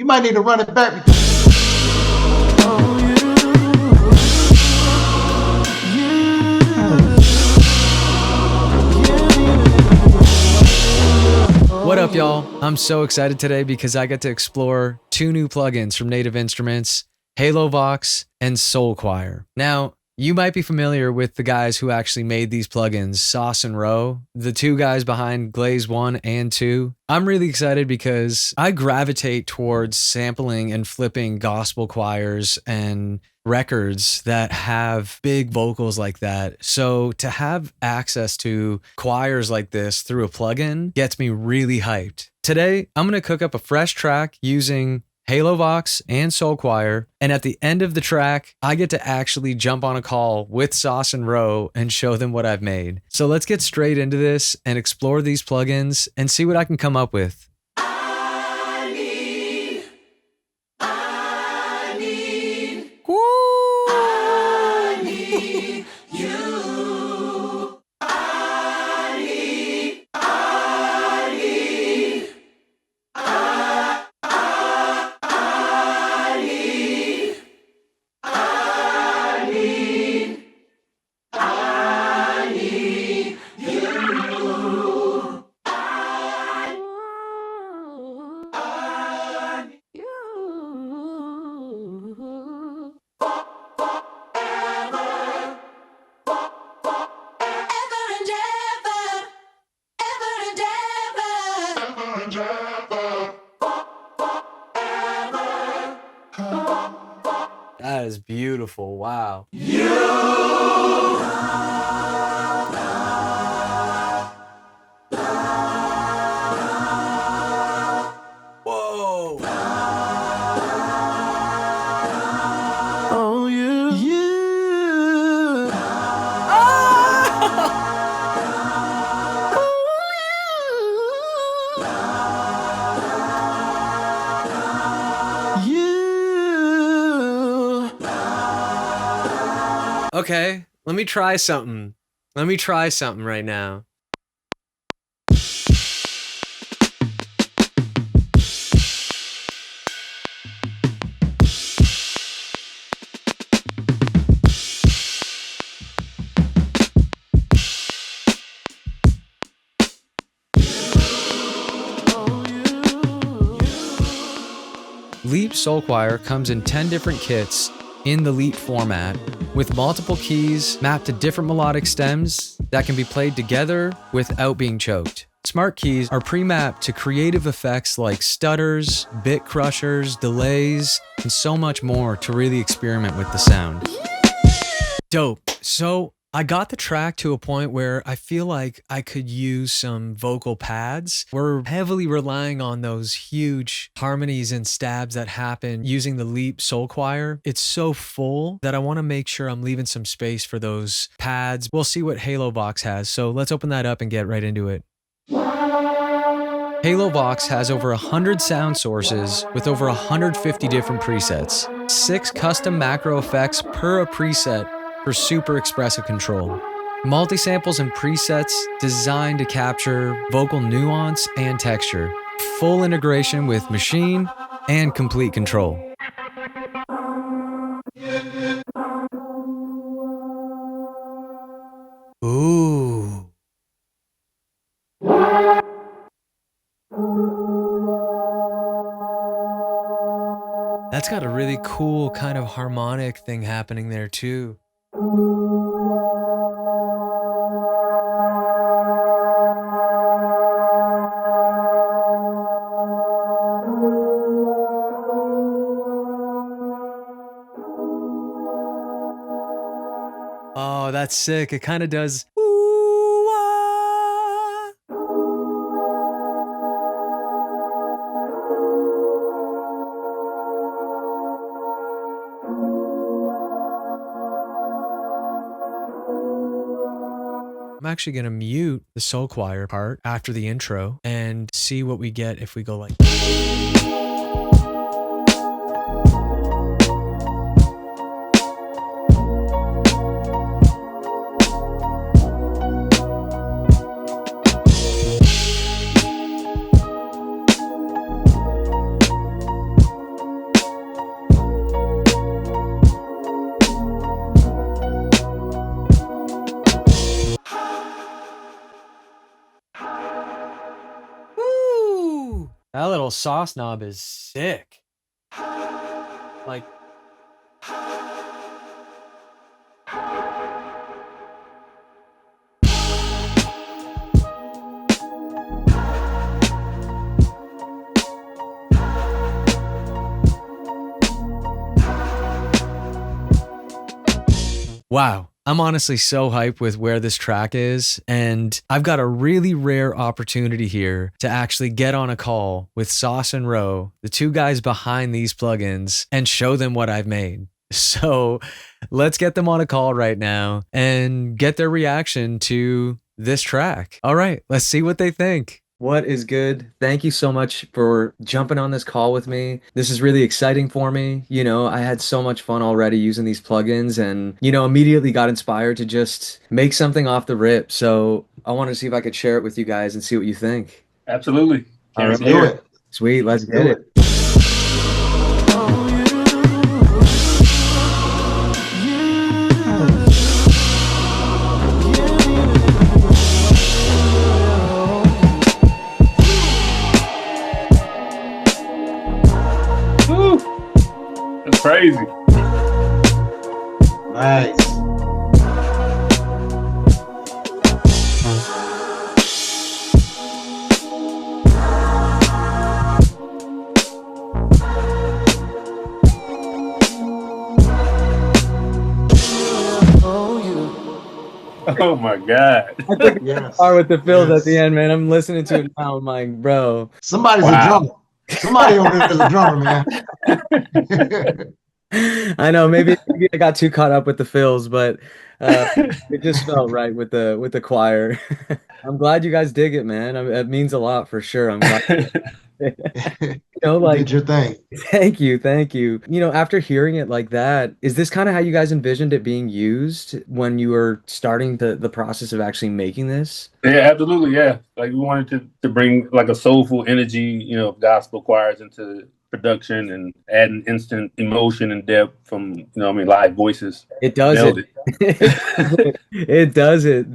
You might need to run it back. What up, y'all? I'm so excited today because I get to explore two new plugins from Native Instruments, Halo Vox and Soulchoir. Now, you might be familiar with the guys who actually made these plugins, Sauce and Row, the two guys behind Glaze 1 and 2. I'm really excited because I gravitate towards sampling and flipping gospel choirs and records that have big vocals like that. So to have access to choirs like this through a plugin gets me really hyped. Today, I'm going to cook up a fresh track using Halo Vox and Soulchoir, and at the end of the track, I get to actually jump on a call with Sauce and Row and show them what I've made. So let's get straight into this and explore these plugins and see what I can come up with. That is beautiful. Wow. Whoa. Oh, you. Okay, let me try something. Let me try something right now. Leap Soulchoir comes in 10 different kits in the Leap format, with multiple keys mapped to different melodic stems that can be played together without being choked. Smart keys are pre-mapped to creative effects like stutters, bit crushers, delays, and so much more to really experiment with the sound. Dope. So I got the track to a point where I feel like I could use some vocal pads. We're heavily relying on those huge harmonies and stabs that happen using the Leap Soulchoir. It's so full that I want to make sure I'm leaving some space for those pads. We'll see what Halo Vox has, so let's open that up and get right into it. Halo Vox has over 100 sound sources with over 150 different presets. 6 custom macro effects per preset for super expressive control. Multi-samples and presets designed to capture vocal nuance and texture. Full integration with Maschine and Komplete control. Ooh. That's got a really cool kind of harmonic thing happening there too. Oh, that's sick. It kind of does. Ooh, ah. I'm actually going to mute the Soulchoir part after the intro and see what we get if we go like... little sauce knob is sick. Like, wow. I'm honestly so hyped with where this track is, and I've got a really rare opportunity here to actually get on a call with Sauce and Roe, the two guys behind these plugins, and show them what I've made. So let's get them on a call right now and get their reaction to this track. All right, let's see what they think. What is good? Thank you so much for jumping on this call with me. This is really exciting for me. I had so much fun already using these plugins and, immediately got inspired to just make something off the rip. So I wanted to see if I could share it with you guys and see what you think. Absolutely. All Let's right. do it. Sweet. Let's get it. Woo. That's crazy. Nice. Oh my God. I took Yes. part with the fills Yes. at the end, man. I'm listening to it now. I'm like, bro. Somebody's a Wow. drummer. Somebody over there is a drummer, man. I know maybe I got too caught up with the fills, but it just felt right with the choir. I'm glad you guys dig it, man. It means a lot for sure. I'm glad. You Like, did your thing. thank you, thank you. After hearing it like that, is this kind of how you guys envisioned it being used when you were starting the process of actually making this? Yeah, absolutely. Yeah. Like we wanted to bring like a soulful energy, of gospel choirs into production and adding instant emotion and depth from, live voices. It does Nailed it. it. It does it.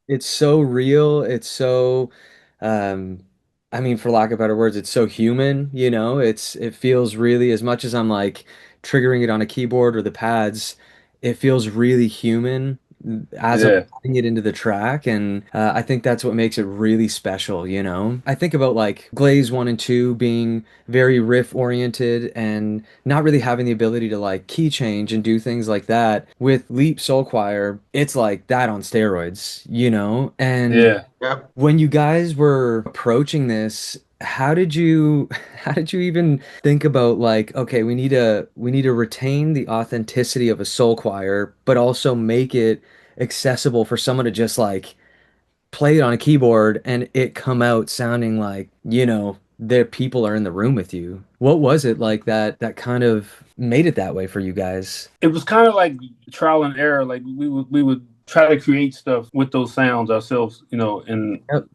It's so real. It's so um for lack of better words, it's so human. It feels really, as much as I'm like triggering it on a keyboard or the pads, it feels really human as I'm Yeah. putting it into the track. And I think that's what makes it really special. I think about like Glaze 1 and 2 being very riff oriented and not really having the ability to like key change and do things like that. With Leap Soul Choir, it's like that on steroids. And Yeah. Yep. when you guys were approaching this, how did you even think about like, okay, we need to retain the authenticity of a soul choir, but also make it accessible for someone to just like play it on a keyboard and it come out sounding like, their people are in the room with you. What was it like that kind of made it that way for you guys? It was kind of like trial and error. Like we would try to create stuff with those sounds ourselves, Yep.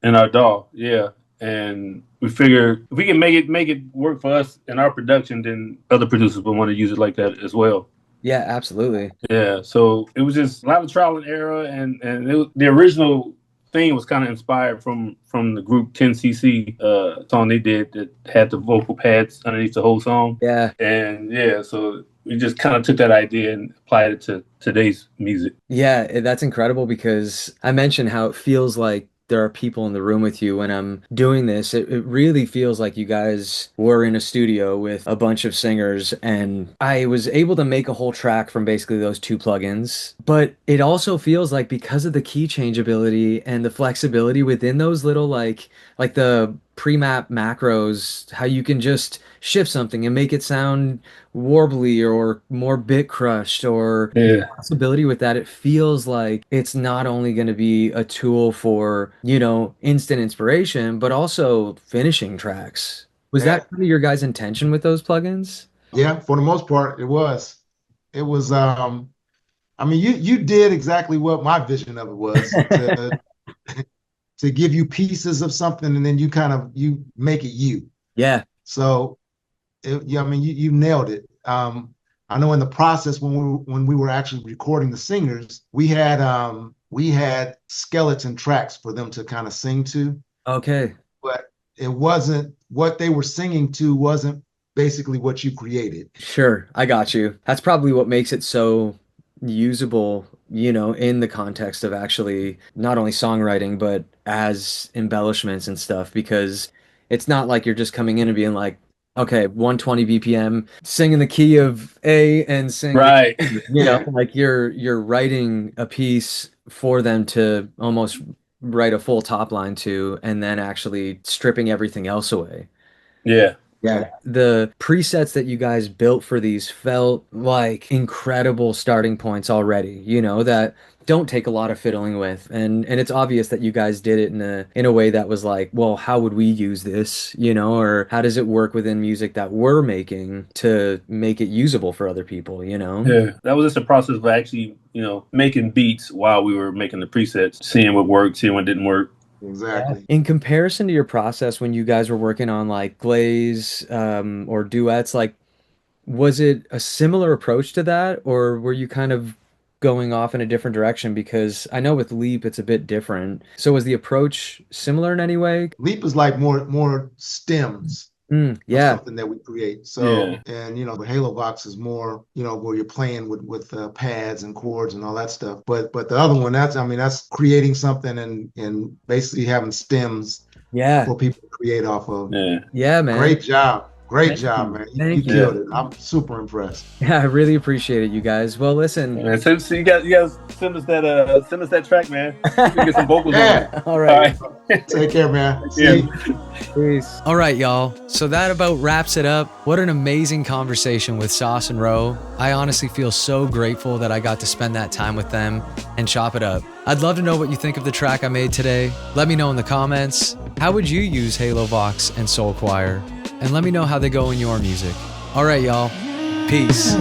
in our DAW. Yeah. And we figure if we can make it work for us in our production, then other producers will want to use it like that as well. Yeah, absolutely. Yeah, so it was just a lot of trial and error, and the original theme was kind of inspired from the group 10cc song they did that had the vocal pads underneath the whole song. Yeah. And yeah, so we just kind of took that idea and applied it to today's music. Yeah, that's incredible because I mentioned how it feels like there are people in the room with you when I'm doing this. It really feels like you guys were in a studio with a bunch of singers, and I was able to make a whole track from basically those two plugins. But it also feels like because of the key change ability and the flexibility within those little like the pre-map macros, how you can just shift something and make it sound warbly or more bit crushed, or Yeah, possibility with that, it feels like it's not only going to be a tool for, instant inspiration, but also finishing tracks. Was Yeah. that kind of your guys' intention with those plugins? Yeah, for the most part, it was. It was you did exactly what my vision of it was to give you pieces of something and then you make it you. Yeah. So you nailed it. I know in the process when we were actually recording the singers, we had skeleton tracks for them to kind of sing to. Okay. But it wasn't what they were singing to wasn't basically what you created. Sure, I got you. That's probably what makes it so usable, in the context of actually not only songwriting, but as embellishments and stuff, because it's not like you're just coming in and being like, okay, 120 BPM, sing in the key of A and sing, Right. like you're writing a piece for them to almost write a full top line to, and then actually stripping everything else away. Yeah. Yeah, the presets that you guys built for these felt like incredible starting points already, that don't take a lot of fiddling with. And it's obvious that you guys did it in a way that was like, well, how would we use this, or how does it work within music that we're making to make it usable for other people, Yeah. That was just a process of actually, making beats while we were making the presets, seeing what worked, seeing what didn't work. Exactly. In comparison to your process when you guys were working on like glaze or duets, like was it a similar approach to that, or were you kind of going off in a different direction? Because I know with Leap it's a bit different. So was the approach similar in any way? Leap is like more stems. Yeah. Something that we create. So, and the Halo Vox is more, where you're playing with pads and chords and all that stuff. But the other one, that's creating something and basically having stems for people to create off of. Yeah, man. Great job. Great job, man. You killed it. I'm super impressed. Yeah, I really appreciate it, you guys. Well, listen. Man, since you guys send us that track, man. We can get some vocals on it. All right. Take care, man. See you. Peace. All right, y'all. So that about wraps it up. What an amazing conversation with Sauce and Ro. I honestly feel so grateful that I got to spend that time with them and chop it up. I'd love to know what you think of the track I made today. Let me know in the comments. How would you use Halo Vox and Soul Choir? And let me know how they go in your music. All right, y'all. Peace.